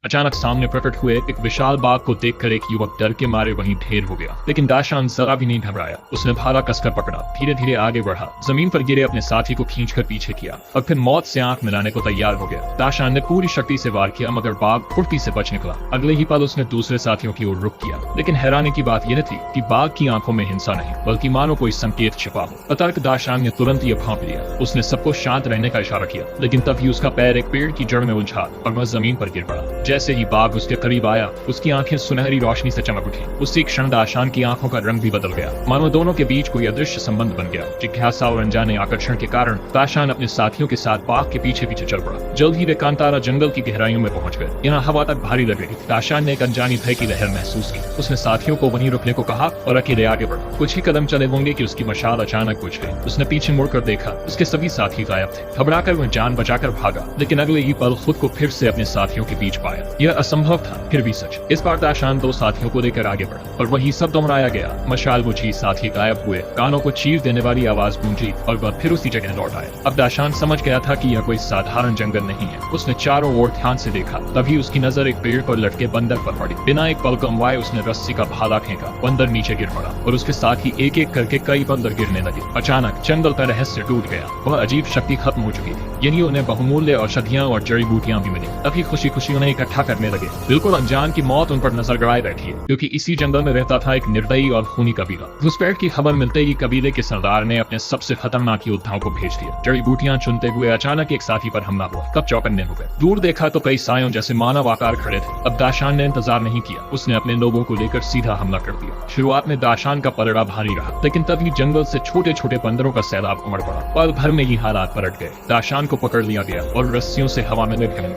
अचानक सामने प्रकट हुए एक विशाल बाघ को देखकर एक युवक डर के मारे वहीं ढेर हो गया, लेकिन दाशान जरा भी नहीं घबराया। उसने भाला कसकर पकड़ा, धीरे धीरे आगे बढ़ा, जमीन पर गिरे अपने साथी को खींचकर पीछे किया और फिर मौत से आंख मिलाने को तैयार हो गया। दाशान ने पूरी शक्ति से वार किया, मगर बाघ फुर्ती से बच निकला। अगले ही पल उसने दूसरे साथियों की ओर रुख किया, लेकिन हैरानी की बात यह थी कि बाघ की आंखों में हिंसा नहीं, बल्कि मानो कोई संकेत छिपा हो। अतर्क दाशान ने तुरंत ये भांप लिया। उसने सबको शांत रहने का इशारा किया, लेकिन तभी उसका पैर एक पेड़ की जड़ में उलझा और वह जमीन पर गिर पड़ा। जैसे ही बाघ उसके करीब आया, उसकी आंखें सुनहरी रोशनी से चमक उठी। उसी क्षण दाशान की आंखों का रंग भी बदल गया, मानो दोनों के बीच कोई अदृश्य संबंध बन गया। जिज्ञासा और अनजाने आकर्षण के कारण दाशान अपने साथियों के साथ बाघ के पीछे पीछे चल पड़ा। जल्द ही वे कांतारा जंगल की गहराइयों में पहुंच गए। यहाँ हवा तक भारी लग रही थी। दाशान ने एक अनजानी भय की लहर महसूस की। उसने साथियों को वहीं रुकने को कहा और अकेले आगे बढ़ा। कुछ ही कदम चले होंगे कि उसकी मशाल अचानक बुझ गई। उसने पीछे मुड़कर देखा, उसके सभी साथी गायब थे। घबराकर वह जान बचाकर भागा, लेकिन अगले ही पल खुद को फिर से अपने साथियों के बीच पाया। यह असंभव था, फिर भी सच। इस बार दाशान दो साथियों को लेकर आगे बढ़ा और वही सब दोहराया गया। मशाल बुझी, साथी गायब हुए, कानों को चीर देने वाली आवाज गूंजी और वह फिर उसी जगह लौट आया। अब दाशान समझ गया था कि यह कोई साधारण जंगल नहीं है। उसने चारों ओर ध्यान से देखा, तभी उसकी नजर एक पेड़ पर लटके बंदर पर पड़ी। बिना एक पल गंवाए उसने रस्सी का भाला फेंका। बंदर नीचे गिर पड़ा और उसके साथ ही एक एक करके कई बंदर गिरने लगे। अचानक जंगल का रहस्य टूट गया। वह अजीब शक्ति खत्म हो चुकी थी, यानी उन्हें बहुमूल्य औषधियां और जड़ी बूटियां भी मिली। तभी खुशी खुशी उन्हें इकट्ठा करने लगे, बिल्कुल अनजान की मौत उन पर नजर गड़ाए बैठी है, क्योंकि इसी जंगल में रहता था एक निर्दयी और खूनी कबीला। घुसपैठ की खबर मिलते ही कबीले के सरदार ने अपने सबसे खतरनाक योद्धाओं को भेज दिया। जड़ी बूटियां चुनते हुए अचानक एक साथी पर हमला हुआ। कब चौकन्ने हो गए। दूर देखा तो कई सायों जैसे मानव आकार खड़े थे। अब दाशान ने इंतजार नहीं किया, उसने अपने लोगों को लेकर सीधा हमला कर दिया। शुरुआत में दाशान का पलड़ा भारी रहा, लेकिन तभी जंगल से छोटे छोटे बंदरों का सैलाब उमड़ पड़ा। पल भर में ही हालात पलट गए। दाशान को पकड़ लिया गया और रस्सियों से हवा में लटकाया।